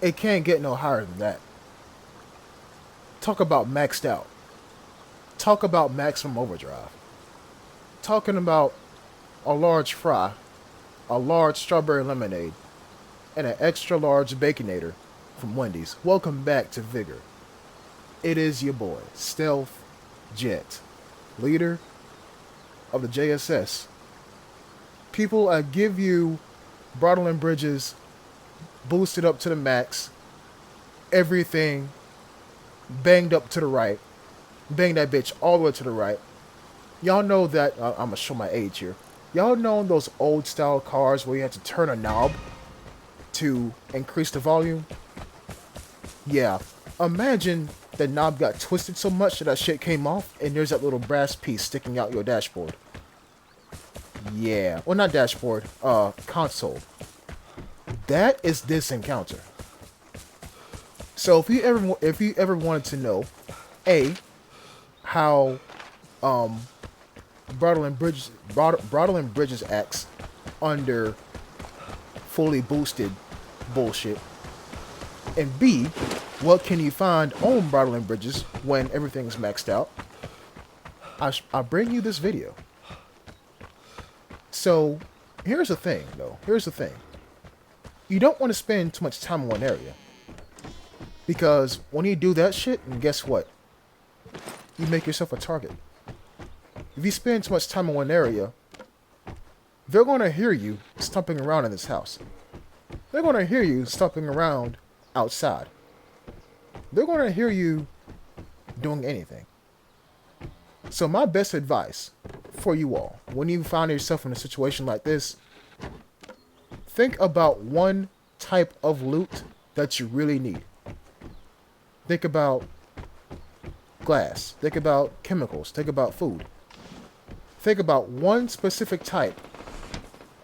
It can't get no higher than that. Talk about maxed out. Talk about maximum overdrive. Talking about a large fry, a large strawberry lemonade, and an extra large baconator from Wendy's. Welcome back to Vigor. It is your boy, Stealth Jet, leader of the JSS. People, I give you Brodalen Bridges boosted up to the max, everything banged up to the right, bang that bitch all the way to the right. Y'all know that, I'm gonna show my age here. Y'all know those old style cars where you had to turn a knob to increase the volume? Yeah. Imagine the knob got twisted so much that shit came off and there's that little brass piece sticking out your dashboard. Yeah. Well, not dashboard, console. That is this encounter. So if you ever wanted to know, A, how Brodalen Bridges acts under fully boosted bullshit, and B, what can you find on Brodalen Bridges when everything's maxed out, I bring you this video. So here's the thing, though. Here's the thing. You don't want to spend too much time in one area. Because when you do that shit, and guess what? You make yourself a target. If you spend too much time in one area, they're going to hear you stomping around in this house. They're going to hear you stomping around outside. They're going to hear you doing anything. So my best advice for you all, when you find yourself in a situation like this, think about one type of loot that you really need. Think about glass. Think about chemicals. Think about food. Think about one specific type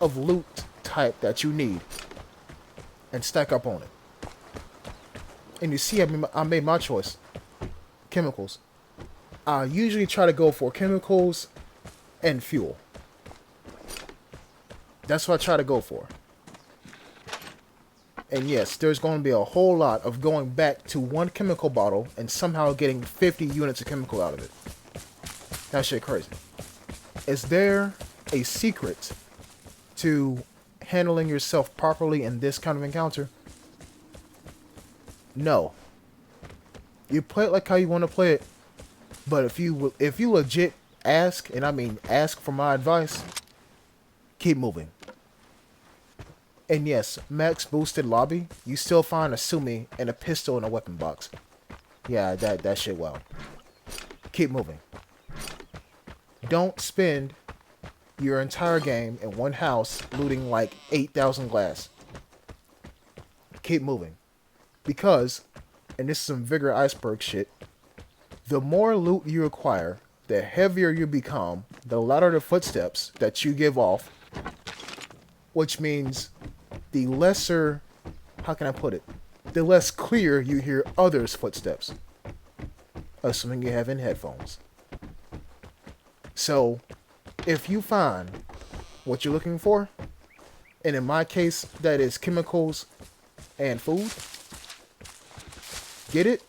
of loot type that you need and stack up on it. And you see, I made my choice. Chemicals. I usually try to go for chemicals and fuel. That's what I try to go for. And yes, there's going to be a whole lot of going back to one chemical bottle and somehow getting 50 units of chemical out of it. That shit crazy. Is there a secret to handling yourself properly in this kind of encounter? No. You play it like how you want to play it, but if you legit ask, and I mean ask for my advice, keep moving. And yes, max boosted lobby, you still find a Sumi and a pistol in a weapon box. Yeah, that shit well. Keep moving. Don't spend your entire game in one house looting like 8,000 glass. Keep moving. Because, and this is some Vigor iceberg shit, the more loot you acquire, the heavier you become, the louder the footsteps that you give off, which means the lesser, how can I put it? The less clear you hear others' footsteps. Assuming you have in headphones. So, if you find what you're looking for, and in my case, that is chemicals and food, get it,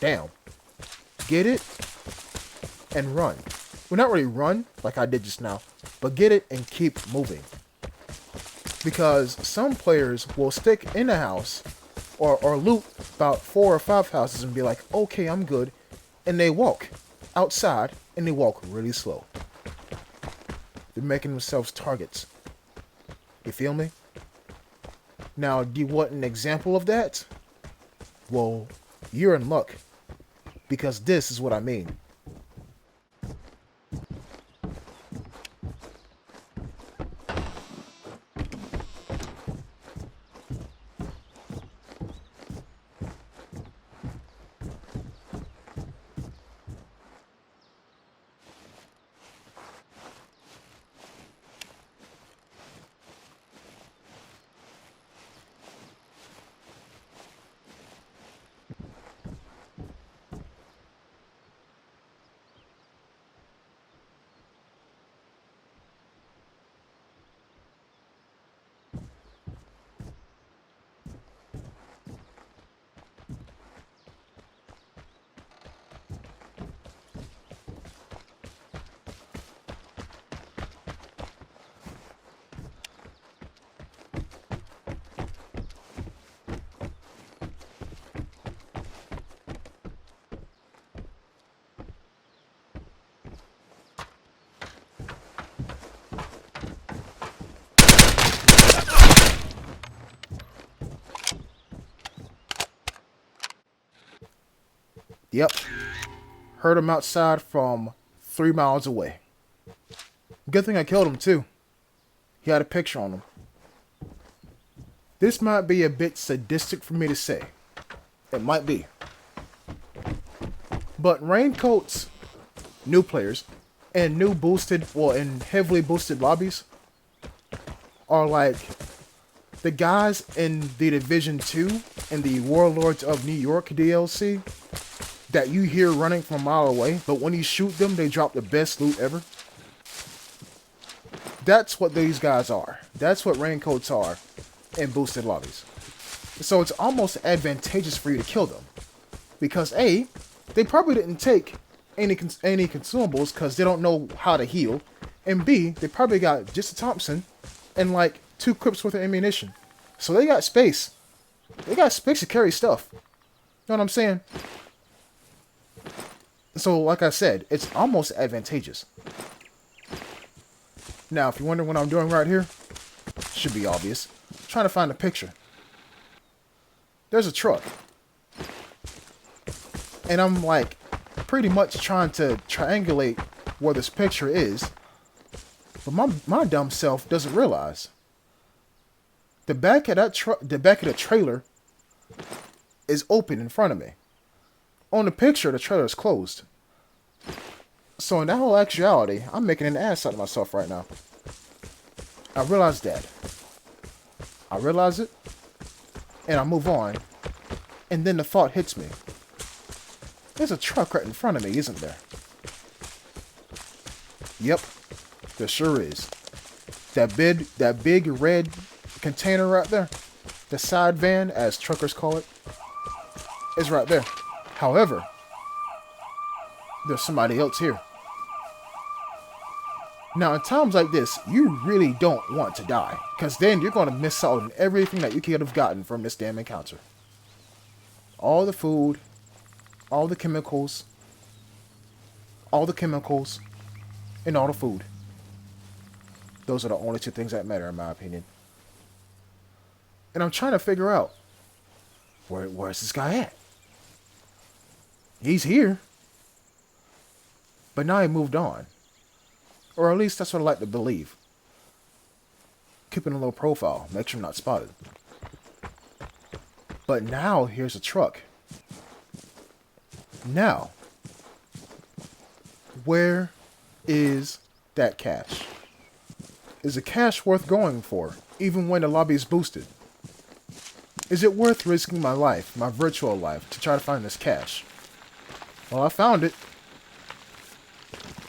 down. Get it, and run. Well, not really run, like I did just now, but get it and keep moving. Because some players will stick in a house or loot about 4 or 5 houses and be like, okay, I'm good. And they walk outside and they walk really slow. They're making themselves targets. You feel me? Now, do you want an example of that? Well, you're in luck. Because this is what I mean. Yep. Heard him outside from 3 miles away. Good thing I killed him too. He had a picture on him. This might be a bit sadistic for me to say. It might be. But raincoats, new players, and new boosted, well, in heavily boosted lobbies, are like the guys in the Division 2 and the Warlords of New York DLC that you hear running from a mile away, but when you shoot them, they drop the best loot ever. That's what these guys are. That's what raincoats are in boosted lobbies. So it's almost advantageous for you to kill them. Because A, they probably didn't take any consumables because they don't know how to heal. And B, they probably got just a Thompson and like 2 clips worth of ammunition. So they got space. They got space to carry stuff. You know what I'm saying? So like I said, it's almost advantageous. Now, if you're wondering what I'm doing right here, should be obvious. I'm trying to find a picture. There's a truck. And I'm like pretty much trying to triangulate where this picture is. But my dumb self doesn't realize. The back of the trailer is open in front of me. On the picture, the trailer is closed. So in that whole actuality, I'm making an ass out of myself right now. I realize that. I realize it, and I move on. And then the thought hits me. There's a truck right in front of me, isn't there? Yep, there sure is. That big red container right there, the side van, as truckers call it, is right there. However, there's somebody else here. Now, in times like this, you really don't want to die, because then you're going to miss out on everything that you could have gotten from this damn encounter. All the food, all the chemicals, and all the food. Those are the only 2 things that matter, in my opinion. And I'm trying to figure out, where's this guy at? He's here. But now he moved on. Or at least that's what I like to believe. Keeping a low profile, make sure I'm not spotted. But now here's a truck. Now, where is that cash? Is the cash worth going for, even when the lobby is boosted? Is it worth risking my life, my virtual life, to try to find this cash? Well, I found it.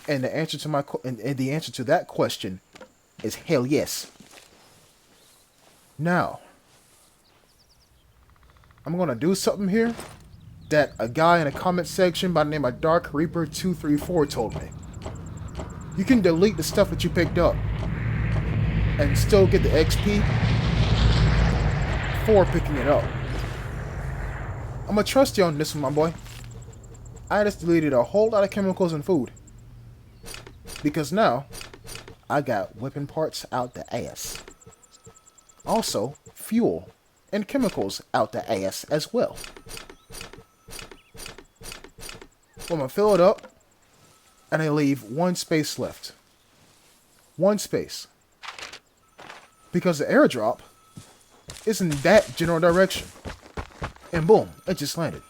And the answer to that question is hell yes. Now, I'm gonna do something here that a guy in a comment section by the name of Dark Reaper 234 told me. You can delete the stuff that you picked up and still get the XP for picking it up. I'm gonna trust you on this one, my boy. I just deleted a whole lot of chemicals and food. Because now, I got weapon parts out the ass. Also, fuel and chemicals out the ass as well. I'm gonna fill it up, and I leave 1 space left. 1 space. Because the airdrop is in that general direction. And boom, it just landed.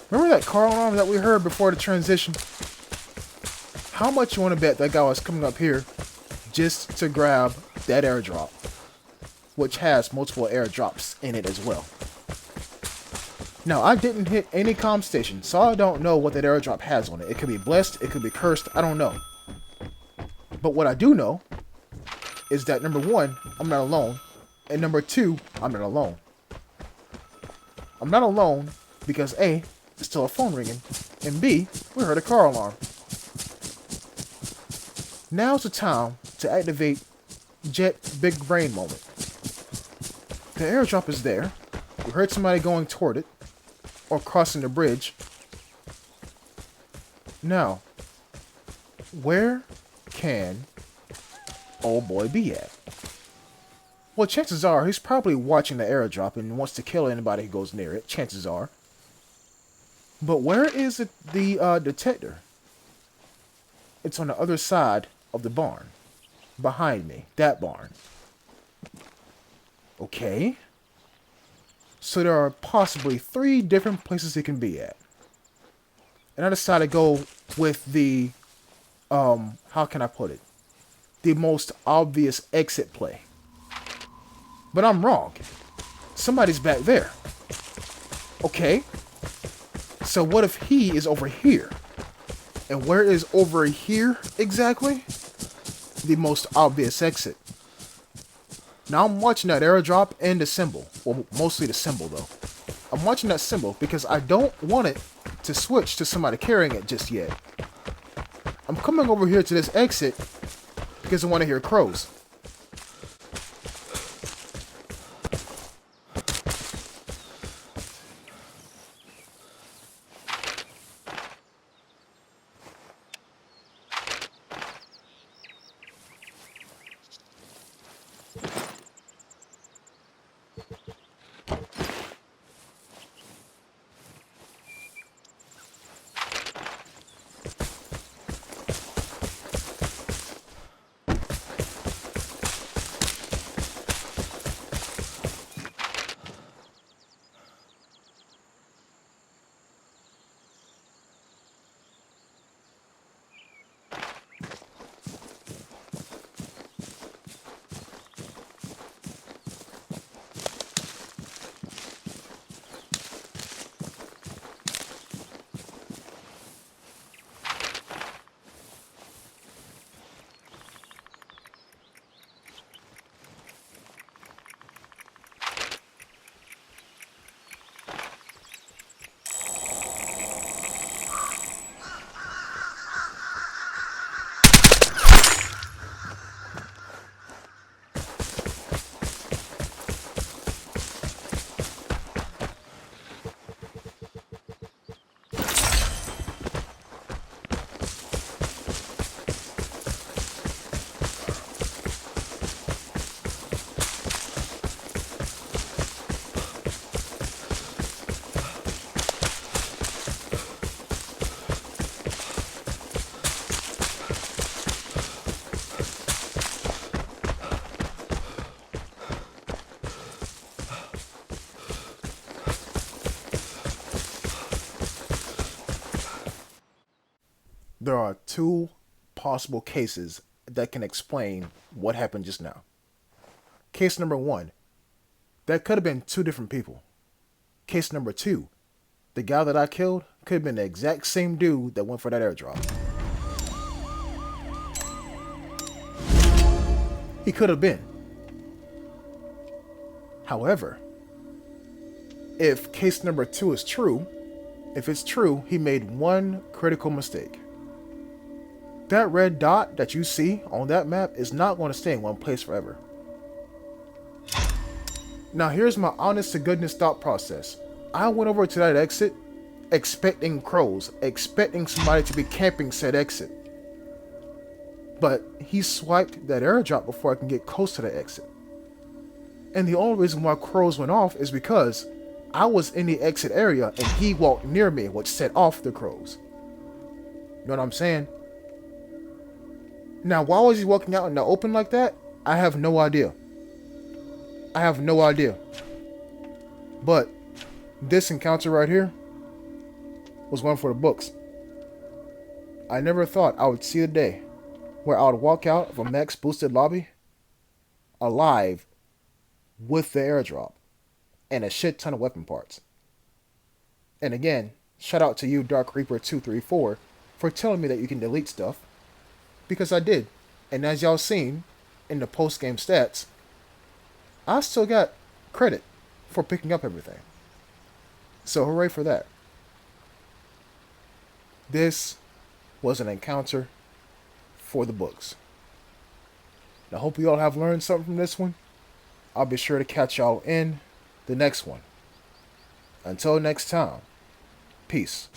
Remember that car alarm that we heard before the transition? How much you want to bet that guy was coming up here just to grab that airdrop, which has multiple airdrops in it as well? Now, I didn't hit any comm station, so I don't know what that airdrop has on it. It could be blessed, it could be cursed, I don't know. But what I do know is that number 1, I'm not alone, and number 2, I'm not alone. I'm not alone because A, there's still a phone ringing, and B, we heard a car alarm. Now's the time to activate Jet Big Brain moment. The airdrop is there. We heard somebody going toward it, or crossing the bridge. Now, where can old boy be at? Well, chances are he's probably watching the airdrop and wants to kill anybody who goes near it. Chances are. But where is it, the detector? It's on the other side of the barn. Behind me. That barn. Okay. So there are possibly 3 different places it can be at. And I decided to go with the, how can I put it? The most obvious exit play. But I'm wrong. Somebody's back there. Okay. So what if he is over here? And where is over here exactly? The most obvious exit. Now I'm watching that airdrop and the symbol. Well, mostly the symbol though. I'm watching that symbol because I don't want it to switch to somebody carrying it just yet. I'm coming over here to this exit because I want to hear crows. There are 2 possible cases that can explain what happened just now. Case number 1, that could have been 2 different people. Case number 2, the guy that I killed could have been the exact same dude that went for that airdrop. He could have been. However, if case number 2 is true, if it's true, he made one critical mistake. That red dot that you see on that map is not going to stay in one place forever. Now here's my honest to goodness thought process. I went over to that exit expecting crows, expecting somebody to be camping said exit. But he swiped that airdrop before I can get close to the exit. And the only reason why crows went off is because I was in the exit area and he walked near me, which set off the crows. You know what I'm saying? Now, why was he walking out in the open like that? I have no idea. I have no idea. But this encounter right here was one for the books. I never thought I would see the day where I would walk out of a max boosted lobby alive with the airdrop and a shit ton of weapon parts. And again, shout out to you, Dark Reaper 234, for telling me that you can delete stuff. Because I did. And as y'all seen in the post-game stats, I still got credit for picking up everything. So hooray for that. This was an encounter for the books. I hope you all have learned something from this one. I'll be sure to catch y'all in the next one. Until next time, peace.